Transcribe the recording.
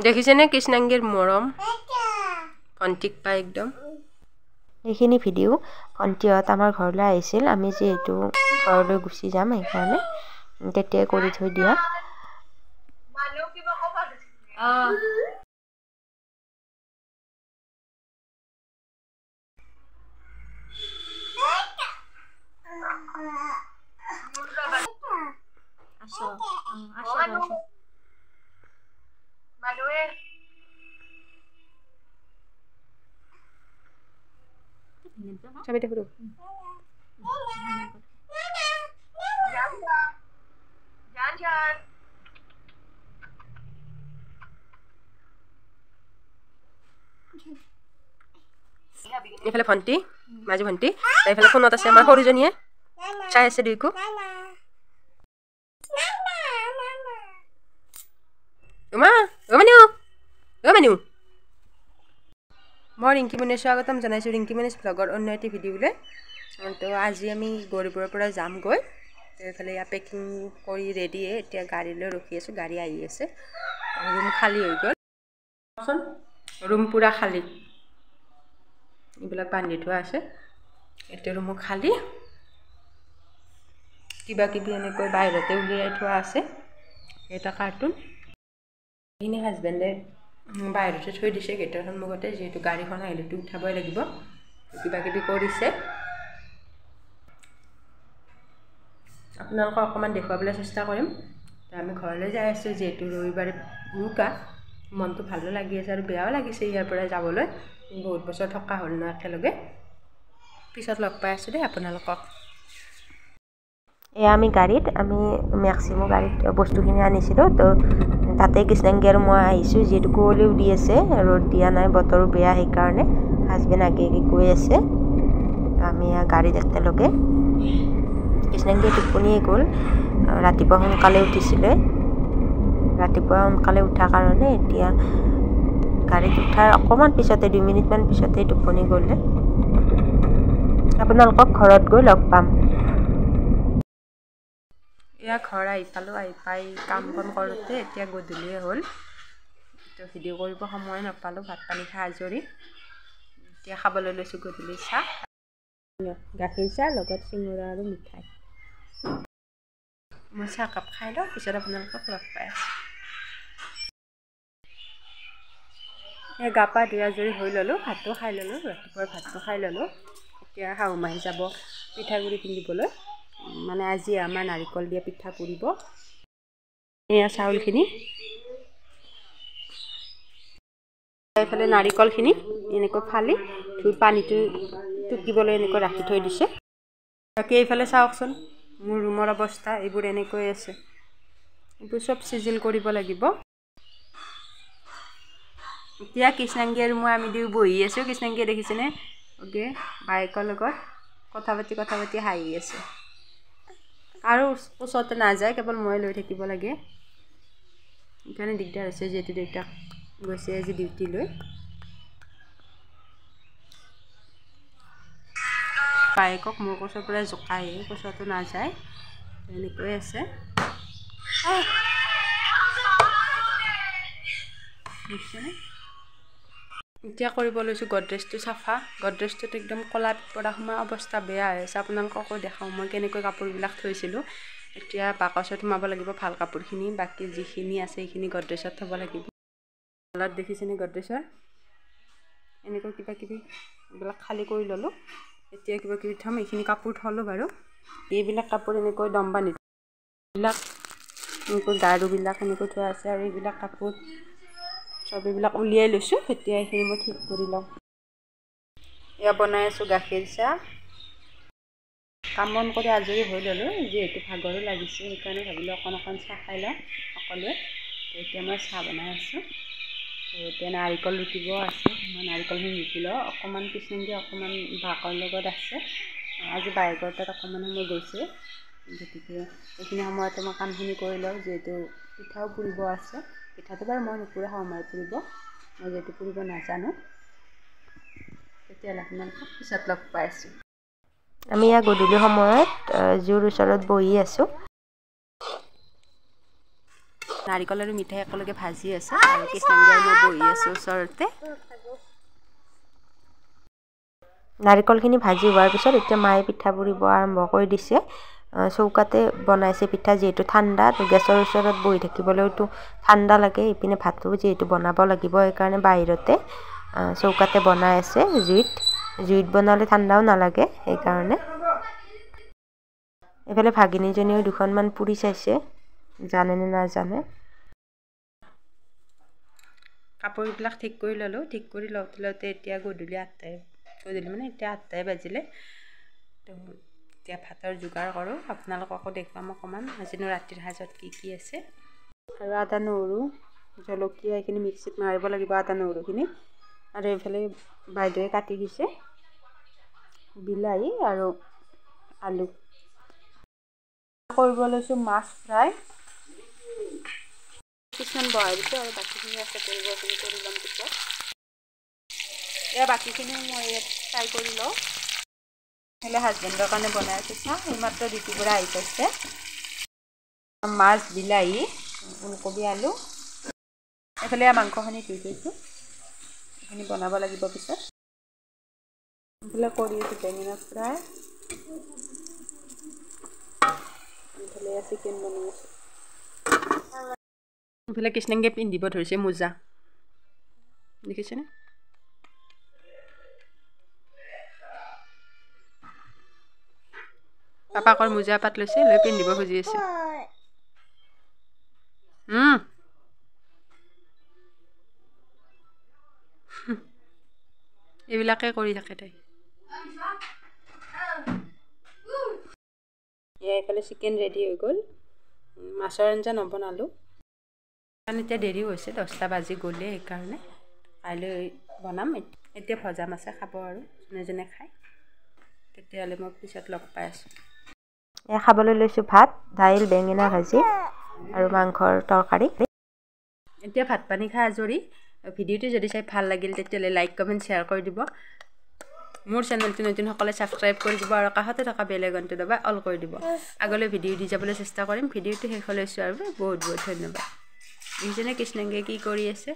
দেখিছেনে কৃষ্ণাংগীৰ মৰম ভণ্টিক পাই একদম। এইখিনি ভিডিঅ' ভণ্টিহঁত আমাৰ ঘৰলৈ আহিছিল, আমি যিহেতু ঘৰলৈ গুচি যাম সেইকাৰণে তেতিয়াই কৰি থৈ দিয়া। চাবি দেখো এইফালে ভণ্টি মাজু ভণ্টি এইফালে ফোনত আছে আমাৰ সৰুজনীয়ে চাই আছে দুইকো। মই ৰিংকিমণিৰ স্বাগতম জনাইছোঁ ৰিংকিমণিজ ভ্লগৰ অন্য এটি ভিডিঅ'লৈ। তো আজি আমি গৌৰীপুৰৰ পৰা যামগৈ। তো এইফালে ইয়াত পেকিং কৰি ৰেডিয়ে, এতিয়া গাড়ীলৈ ৰখি আছোঁ, গাড়ী আহি আছে। ৰুম খালী হৈ গ'ল, ৰুম পূৰা খালী, এইবিলাক বান্ধি থোৱা আছে। এতিয়া ৰুমো খালী, কিবা কিবি এনেকৈ বাহিৰতে উলিয়াই থোৱা আছে। এটা কাৰ্টুন এইখিনি হাজবেণ্ডে বাহিৰতে থৈ দিছে গেটৰ সন্মুখতে, যিহেতু গাড়ীখন আহিলেতো উঠাবই লাগিব। কিবা কিবি কৰিছে, আপোনালোকক অকণমান দেখুৱাবলৈ চেষ্টা কৰিম। আমি ঘৰলৈ যাই আছোঁ, যিহেতু ৰবিবাৰে উৰুকা, মনটো ভালো লাগি আছে আৰু বেয়াও লাগিছে ইয়াৰ পৰা যাবলৈ। বহুত বছৰ থকা হ'ল ন একেলগে। পিছত লগ পাই আছোঁ দেই আপোনালোকক। এয়া আমি গাড়ীত, আমি মেক্সিমো গাড়ীত বস্তুখিনি আনিছিলোঁ। তো তাতে কৃষ্ণাংগী আৰু মই আহিছোঁ, যিহেতু কুঁৱলীও দি আছে, ৰ'দ দিয়া নাই, বতৰো বেয়া, সেইকাৰণে হাজবেণ্ড আগে গৈ আছে, আমি গাড়ীত একেলগে। কৃষ্ণাংগী টোপনিয়ে গ'ল, ৰাতিপুৱা সোনকালে উঠিছিলে। ৰাতিপুৱা সোনকালে উঠাৰ কাৰণে এতিয়া গাড়ীত উঠাৰ অকণমান পিছতে 2 মিনিটমান পিছতেই টোপনি গ'লে। আপোনালোকক ঘৰত গৈ লগ পাম। এয়া ঘৰ আহি পালোঁ, আহি পাই কাম বন কৰোঁতে এতিয়া গধূলিয়ে হ'ল। তো ভিডিঅ' কৰিব সময় নাপালোঁ, ভাত পানী খাই আজৰি। এতিয়া খাবলৈ লৈছোঁ গধূলি চাহ, গাখীৰ চাহ লগত চিঙৰা আৰু মিঠাই। মই চাহকাপ খাই লওঁ, পিছত আপোনালোকক লগ পাই আছোঁ। এই গা পা ধুই আজৰি হৈ ল'লোঁ, ভাতটো খাই ল'লোঁ, ৰাতিপুৱাৰ ভাতটো খাই ল'লোঁ। এতিয়া শাহু মায়ে যাব পিঠাগুড়ি খুন্দিবলৈ, মানে আজি আমাৰ নাৰিকল দিয়া পিঠা পুৰিব। এয়া চাউলখিনি, এইফালে নাৰিকলখিনি এনেকৈ ফালি ধুই পানীটো টুকিবলৈ এনেকৈ ৰাখি থৈ দিছে। বাকী এইফালে চাওকচোন মোৰ ৰুমৰ অৱস্থা, এইবোৰ এনেকৈ আছে। এইবোৰ চব চিজিল কৰিব লাগিব। এতিয়া কৃষ্ণাংগী আৰু মই আমি দুয়ো বহি আছোঁ। কৃষ্ণাংগীয়ে দেখিছেনে বায়েকৰ লগত কথা পাতি হাঁহি আছে। আৰু ওচৰতে নাযায়, কেৱল মই লৈ থাকিব লাগে। সেইকাৰণে দিগদাৰ হৈছে, যিহেতু দেউতাক গৈছে আজি ডিউটিলৈ। বায়েকক মোৰ কোচৰ পৰা জোকায়ে, কোচতো নাযায়, এনেকৈ আছে। এতিয়া কৰিব লৈছোঁ গডৰেজটো চাফা। গডৰেজটোত একদম ক'লা পৰা সোমোৱা অৱস্থা বেয়া হৈ আছে। আপোনালোককো দেখাওঁ মই কেনেকৈ কাপোৰবিলাক থৈছিলোঁ। এতিয়া বাকচত সোমাব লাগিব ভাল কাপোৰখিনি, বাকী যিখিনি আছে সেইখিনি গডৰেজত থ'ব লাগিব। তলত দেখিছেনে গডৰেজৰ এনেকৈ কিবা কিবি এইবিলাক খালী কৰি ল'লোঁ। এতিয়া কিবা কিবি থ'ম, এইখিনি কাপোৰ থ'লোঁ বাৰু। এইবিলাক কাপোৰ এনেকৈ দম বান্ধি, এইবিলাক এনেকৈ গাৰুবিলাক এনেকৈ থোৱা আছে, আৰু এইবিলাক কাপোৰ চব এইবিলাক উলিয়াই লৈছোঁ। এতিয়া এইখিনি মই ঠিক কৰি লওঁ। এয়া বনাই আছোঁ গাখীৰ চাহ। কাম বন কৰি আজৰি হৈ ল'লোঁ, যিহেতু ভাগৰো লাগিছে, সেইকাৰণে ভাবিলোঁ অকণ চাহ খাই লওঁ সকলোৱে। এতিয়া মই চাহ বনাই আছোঁ। এতিয়া নাৰিকল ৰুকিব আছে, মই নাৰিকলখিনি ৰুকি লওঁ। অকণমান কৃষ্ণাংগী অকণমান বাকৰ লগত আছে, আজি বায়েকৰ তাত অকণমান সময় গৈছে, গতিকে এইখিনি সময়তে মই কামখিনি কৰি লওঁ। যিহেতু পিঠাও পুৰিব আছে, পিঠাটো বাৰু মই নুপুৰা, শাহু মায়ে পুৰিব, মই যিহেতু পুৰিব নাজানো। তেতিয়াহ'লে আপোনালোকক পিছত লগ পাই আছোঁ। আমি ইয়াত গধূলি সময়ত জুইৰ ওচৰত বহি আছোঁ। নাৰিকল আৰু মিঠাই একেলগে ভাজি আছে আৰু কৃষ্ণাংগী মই বহি আছোঁ ওচৰতে। নাৰিকলখিনি ভাজি হোৱাৰ পিছত এতিয়া মায়ে পিঠা পুৰিব আৰম্ভ কৰি দিছে। চৌকাতে বনাইছে পিঠা, যিহেতু ঠাণ্ডা, গেছৰ ওচৰত বহি থাকিবলৈতো ঠাণ্ডা লাগে। ইপিনে ভাতো যিহেতু বনাব লাগিব, সেইকাৰণে বাহিৰতে চৌকাতে বনাই আছে জুইত বনালে ঠাণ্ডাও নালাগে সেইকাৰণে। এইফালে ভাগিনীজনীও দুখনমান পুৰি চাইছে, জানে নে নাজানে। কাপোৰবিলাক ঠিক কৰি ল'লোঁ। ঠিক কৰি লওঁতে এতিয়া গধূলি মানে এতিয়া 8টাই বাজিলে। তো এতিয়া ভাতৰ যোগাৰ কৰোঁ, আপোনালোককো দেখুৱাম অকণমান আজিনো ৰাতিৰ সাজত কি আছে। আৰু আদা নহৰু জলকীয়া এইখিনি মিক্সিত মাৰিব লাগিব, আদা নহৰুখিনি। আৰু এইফালে বাইদেৱে কাটি দিছে বিলাহী আৰু আলু। কৰিব লৈছোঁ মাছ ফ্ৰাই। কিছুমান বহাই দিছোঁ আৰু বাকীখিনি আছে কৰিব কৰি ল'ম পিছত। বাকীখিনিও মই ইয়াত ফ্ৰাই কৰি লওঁ। এইফালে হাজবেণ্ডৰ কাৰণে বনাই আছোঁ চাহ, এইমাত্ৰ ডিউটিৰ পৰা আহি পাইছে। মাছ, বিলাহী, ওলকবি, আলু। এইফালে মাংসখিনি ধুই থৈছোঁ, এইখিনি বনাব লাগিব পিছত। এইফালে কৰি আছোঁ বেঙেনা ফ্ৰাই। এইফালে চিকেন বনাই আছোঁ। এইফালে কৃষ্ণাংগীয়ে পিন্ধিব ধৰিছে মোজা, দেখিছেনে? পাপাকৰ মোজা পাত লৈছে, লৈ পিন্ধিব খুজি আছে। এইবিলাকে কৰি থাকে তাই। এইফালে চিকেন ৰেডি হৈ গ'ল। মাছৰ আঞ্জা নবনালোঁ কাৰণ এতিয়া দেৰি হৈছে, 10টা বাজি গ'লে, সেইকাৰণে কাইলৈ বনাম। এতিয়া ভজা মাছে খাব আৰু যোনে খায়। তেতিয়াহ'লে মই পিছত লগ পাই আছোঁ। খাবলৈ লৈছোঁ ভাত, দাইল, বেঙেনা ভাজি আৰু মাংসৰ তৰকাৰী। এতিয়া ভাত পানী খাই আজৰি। ভিডিঅ'টো যদি চাই ভাল লাগিল তেতিয়াহ'লে লাইক, কমেণ্ট, শ্বেয়াৰ কৰি দিব। মোৰ চেনেলটো নতুনসকলে ছাবস্ক্ৰাইব কৰি দিব আৰু কাষতে থকা বেল আইকনটো দবাই অল কৰি দিব। আগলৈ ভিডিঅ' দি যাবলৈ চেষ্টা কৰিম। ভিডিঅ'টো শেষলৈ চোৱাৰ বাবে বহুত ধন্যবাদ। দেখিছেনে কৃষ্ণাংগীয়ে কি কৰি আছে?